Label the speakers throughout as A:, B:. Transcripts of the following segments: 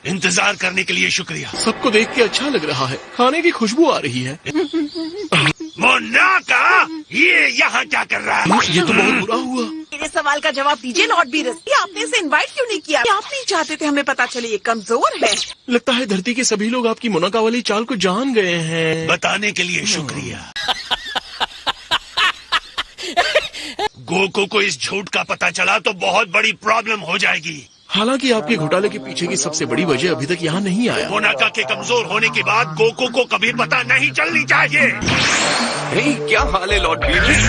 A: इंतजार करने के लिए शुक्रिया।
B: सबको देख के अच्छा लग रहा है, खाने की खुशबू आ रही है।
A: मोनाका, ये यहाँ क्या कर रहा है?
B: ये तो बहुत बुरा हुआ।
C: मेरे सवाल का जवाब दीजिए लॉर्ड बीरस, कि आपने इसे इनवाइट क्यों नहीं किया? आप नहीं चाहते थे हमें पता चले ये कमजोर है?
B: लगता है धरती के सभी लोग आपकी मोनाका वाली चाल को जान गए हैं।
A: बताने के लिए शुक्रिया। गोकू को इस झूठ का पता चला तो बहुत बड़ी प्रॉब्लम हो जाएगी।
B: हालांकि आपके घोटाले के पीछे की सबसे बड़ी वजह अभी तक यहाँ नहीं आया।
A: मोनाका के कमजोर होने के बाद गोकू को कभी पता नहीं चलनी चाहिए।
D: हे, क्या हाल है लॉर्ड बीरस?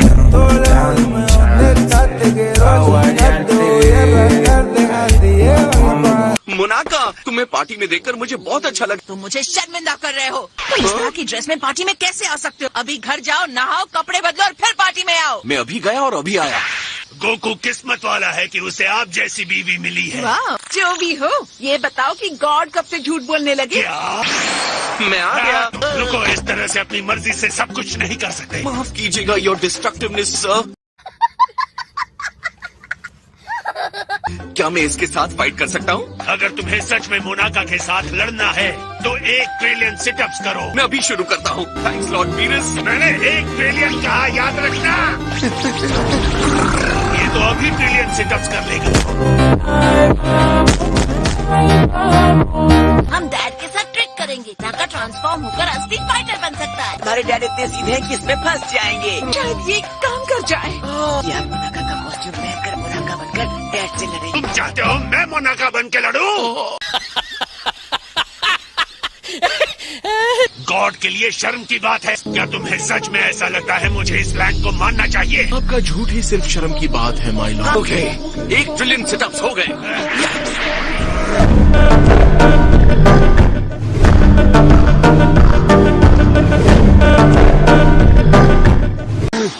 D: मोनाका, तुम्हें पार्टी में देखकर मुझे बहुत अच्छा लगा।
C: तुम मुझे शर्मिंदा कर रहे हो। तुम इस तरह की ड्रेस में पार्टी में कैसे आ सकते हो? अभी घर जाओ, नहाओ, कपड़े बदलो और फिर पार्टी में आओ।
D: मैं अभी गया और अभी आया।
A: गोकू किस्मत वाला है कि उसे आप जैसी बीवी मिली है।
C: वाह, जो भी हो, ये बताओ कि गॉड कब से झूठ बोलने लगे?
A: क्या?
D: मैं आ गया।
A: रुको, इस तरह से अपनी मर्जी से सब कुछ नहीं कर सकते।
D: माफ कीजिएगा योर डिस्ट्रक्टिवनेस सर। क्या मैं इसके साथ फाइट कर सकता हूँ?
A: अगर तुम्हें सच में मोनाका के साथ लड़ना है तो 1 ट्रिलियन सिटअप्स करो।
D: मैं अभी शुरू करता हूँ। Thanks Lord Beerus.
A: मैंने 1 ट्रिलियन कहा, याद रखना। ये तो अभी ट्रिलियन सिटअप्स कर लेगा।
C: हम डैड के साथ ट्रिक करेंगे। नाका ट्रांसफॉर्म होकर असली फाइटर बन सकता है। हमारे डैड इतने सीधे हैं कि इसमें फंस जाएंगे। शायद ये काम कर जाए। यार, मोनाका का कॉस्ट्यूम पहनकर मोनाका बनकर डैड से लड़े।
A: तुम चाहते हो मैं मोनाका बन के लड़ूं? गॉड के लिए शर्म की बात है। क्या तुम्हें सच में ऐसा लगता है मुझे इस प्लान को मानना चाहिए?
B: आपका झूठ ही सिर्फ शर्म की बात है my Lord.
D: Okay, 1 trillion sit-ups हो गए।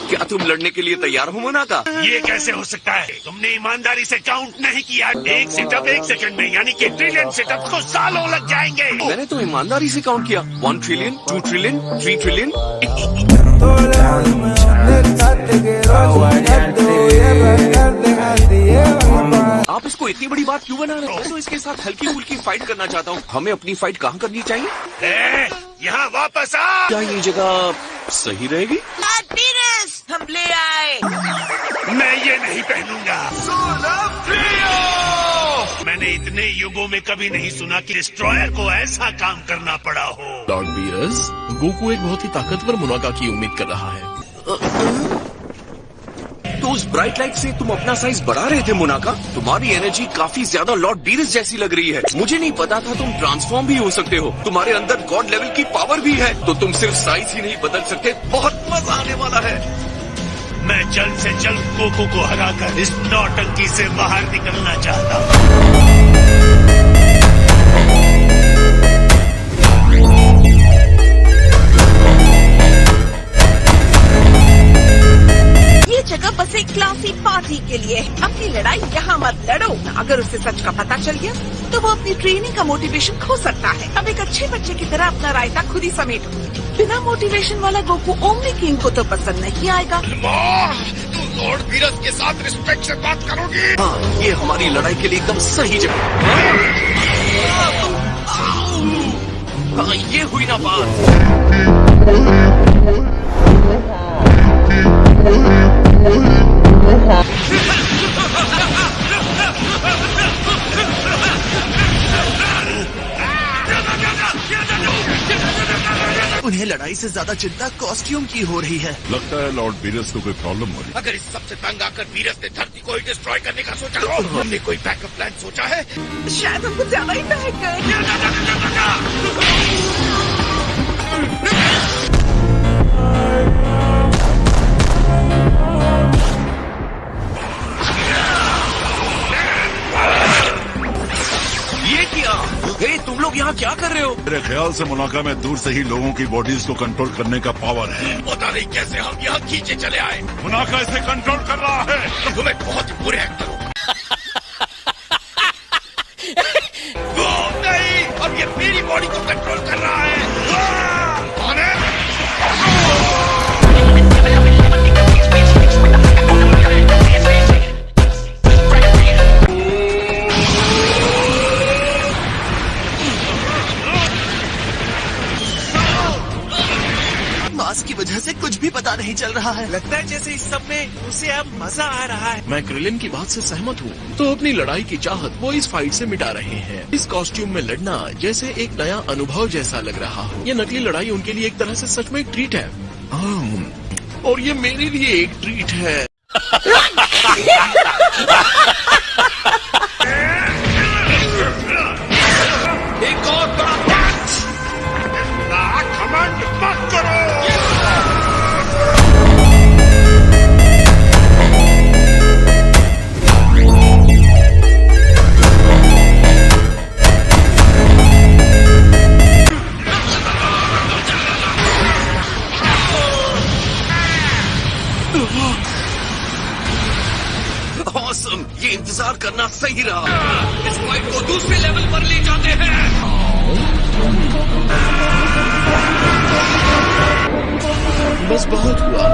D: क्या तुम लड़ने के लिए तैयार हो मोनाका?
A: ये कैसे हो सकता है? तुमने ईमानदारी से काउंट नहीं किया। 1 सिटअप 1 सेकंड में, यानी कि ट्रिलियन सिटअप को सालों लग जाएंगे।
D: मैंने तो ईमानदारी से काउंट किया। 1 ट्रिलियन, 2 ट्रिलियन, 3 ट्रिलियन। आप इसको इतनी बड़ी बात क्यों बना रहे हो? मैं तो इसके साथ हल्की फुल्की फाइट करना चाहता हूँ। हमें अपनी फाइट कहाँ करनी चाहिए?
A: यहाँ वापस आ।
D: क्या ये जगह सही रहेगी?
C: लॉर्ड बीरस, हम ले आए।
A: मैं ये नहीं पहनूंगा। मैंने इतने युगों में कभी नहीं सुना कि डिस्ट्रॉयर को ऐसा काम करना पड़ा हो।
B: लॉर्ड बीरस, गोकू एक बहुत ही ताकतवर मोनाका की उम्मीद कर रहा है।
D: तो उस ब्राइट लाइट से तुम अपना साइज बढ़ा रहे थे मोनाका? तुम्हारी एनर्जी काफी ज्यादा लॉर्ड बीरस जैसी लग रही है। मुझे नहीं पता था तुम ट्रांसफॉर्म भी हो सकते हो। तुम्हारे अंदर गॉड लेवल की पावर भी है। तो तुम सिर्फ साइज ही नहीं बदल सकते। बहुत मजा आने वाला है।
A: मैं जल्द से जल्द गोकू को हराकर इस नौटंकी से बाहर निकलना चाहता हूँ।
C: जगह बस एक क्लासी पार्टी के लिए। अपनी लड़ाई यहाँ मत लड़ो। अगर उसे सच का पता चल गया तो वो अपनी ट्रेनिंग का मोटिवेशन खो सकता है। अब एक अच्छे बच्चे की तरह अपना रायता खुद ही समेटो। बिना मोटिवेशन वाला गोकू ओमनी किंग को तो पसंद नहीं आएगा।
A: तुम लॉर्ड बीरस के साथ रिस्पेक्ट से बात करोगी?
D: हाँ, ये हमारी लड़ाई के लिए एकदम सही जगह। हाँ, ये हुई ना बात।
E: उन्हें लड़ाई से ज्यादा चिंता कॉस्ट्यूम की हो रही है।
F: लगता है लॉर्ड बीरस को कोई प्रॉब्लम हो रही है।
A: अगर इस सबसे तंग आकर बीरस ने धरती को ही डिस्ट्रॉय करने का सोचा हो, हमने कोई बैकअप प्लान सोचा है?
C: शायद हमको ज्यादा ही बहक गए।
D: ये क्या? हे, तुम लोग यहाँ क्या कर रहे हो?
F: मेरे ख्याल से मोनाका में दूर से ही लोगों की बॉडीज को कंट्रोल करने का पावर है।
A: पता नहीं कैसे हम यहाँ खींचे चले आए।
F: मोनाका इसे कंट्रोल कर रहा है।
A: तुम एक बहुत ही बुरे एक्टर हो। नहीं, अब ये मेरी बॉडी को कंट्रोल कर रहा है। कौन है?
E: पता नहीं चल रहा है।
G: लगता है जैसे इस सब में उसे अब मजा आ रहा है।
B: मैं क्रिलिन की बात से सहमत हूँ। तो अपनी लड़ाई की चाहत वो इस फाइट से मिटा रहे हैं। इस कॉस्ट्यूम में लड़ना जैसे एक नया अनुभव जैसा लग रहा हो। ये नकली लड़ाई उनके लिए एक तरह से सच में एक ट्रीट है। और ये मेरे लिए एक ट्रीट है।
D: एक और बड़ा पंच।
A: घमंड मत करो।
D: ऑसम, ये इंतजार करना सही रहा। इस फाइट को दूसरे लेवल पर ले जाते हैं।
B: बस बहुत हुआ।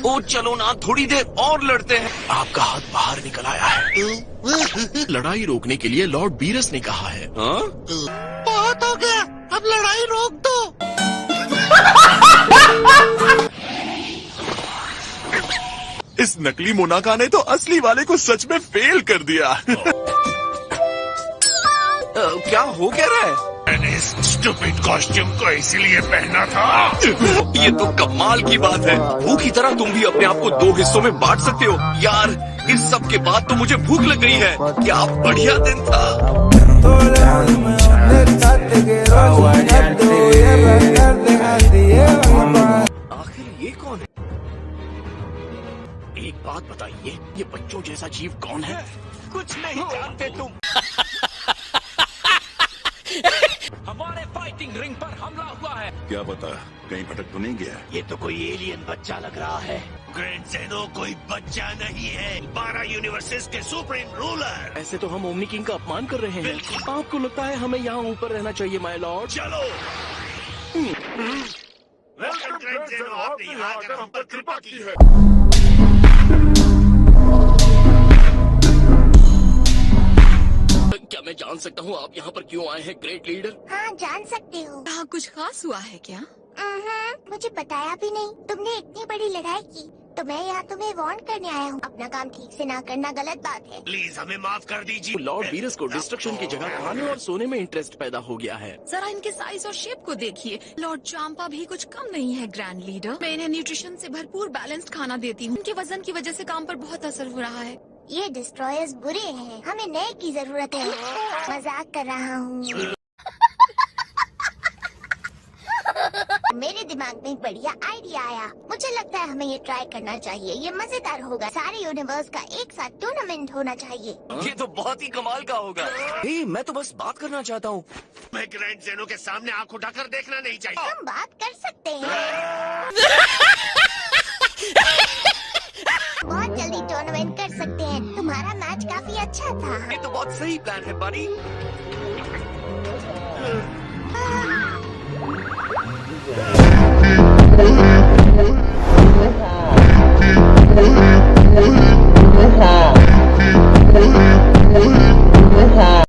D: ओ चलो ना, थोड़ी देर और लड़ते हैं।
B: आपका हाथ बाहर निकल आया है। लड़ाई रोकने के लिए लॉर्ड बीरस ने कहा है।
D: हाँ?
E: बहुत हो गया, अब लड़ाई रोक दो।
F: इस नकली मोनाका ने तो असली वाले को सच में फेल कर दिया।
D: क्या हो क्या रहा है?
A: मैंने इस स्टूपिड कॉस्ट्यूम को इसीलिए पहना था।
D: ये तो कमाल की बात है। भूख की तरह तुम भी अपने आप को दो हिस्सों में बांट सकते हो। यार, इस सब के बाद तो मुझे भूख लग रही है। क्या बढ़िया दिन था।
B: आखिर ये कौन है? एक बात बताइए, ये बच्चों जैसा जीव कौन है?
G: कुछ नहीं जानते तुम।
H: हमारे फाइटिंग रिंग पर हमला हुआ है।
F: क्या पता कहीं भटक तो नहीं गया।
H: ये तो कोई एलियन बच्चा लग रहा है।
A: ग्रैंड ज़ेनो कोई बच्चा नहीं है, 12 यूनिवर्सेस के सुप्रीम रूलर।
B: ऐसे तो हम ओमनी किंग का अपमान कर रहे हैं। आपको लगता है हमें यहाँ ऊपर रहना चाहिए माय लॉर्ड?
A: चलो। वेलकम ग्रैंड ज़ेनो, आपने यहाँ आकर हम पर कृपा की है।
B: क्या मैं जान सकता हूँ आप यहाँ पर क्यों आए हैं ग्रेट लीडर?
I: हाँ, जान सकते हो।
C: यहाँ कुछ खास हुआ है क्या?
I: मुझे बताया भी नहीं। तुमने इतनी बड़ी लड़ाई की तो मैं यहाँ तुम्हें वार्न करने आया हूँ। अपना काम ठीक से ना करना गलत बात है।
A: प्लीज हमें माफ कर दीजिए।
B: लॉर्ड बीरस को डिस्ट्रक्शन की जगह खाने और सोने में इंटरेस्ट पैदा हो गया है।
C: जरा इनके साइज और शेप को देखिए। लॉर्ड चांपा भी कुछ कम नहीं है ग्रैंड लीडर। मैं इन्हें न्यूट्रिशन से भरपूर बैलेंस्ड खाना देती हूँ। उनके वजन की वजह से काम पर बहुत असर हो रहा है।
I: ये डिस्ट्रॉयर्स बुरे हैं, हमें नए की जरूरत है। मजाक कर रहा हूँ। मेरे दिमाग में एक बढ़िया आइडिया आया। मुझे लगता है हमें ये ट्राई करना चाहिए। ये मजेदार होगा। सारे यूनिवर्स का एक साथ टूर्नामेंट होना चाहिए।
D: ये तो बहुत ही कमाल का होगा। मैं तो बस बात करना चाहता हूँ।
A: मैं ग्रैंड ज़ेनो के सामने आंख उठाकर देखना नहीं चाहिए।
I: हम बात कर सकते हैं। बहुत जल्दी टूर्नामेंट कर सकते हैं। तुम्हारा मैच काफी अच्छा था।
D: ये तो बहुत सही प्लान है बड़ी।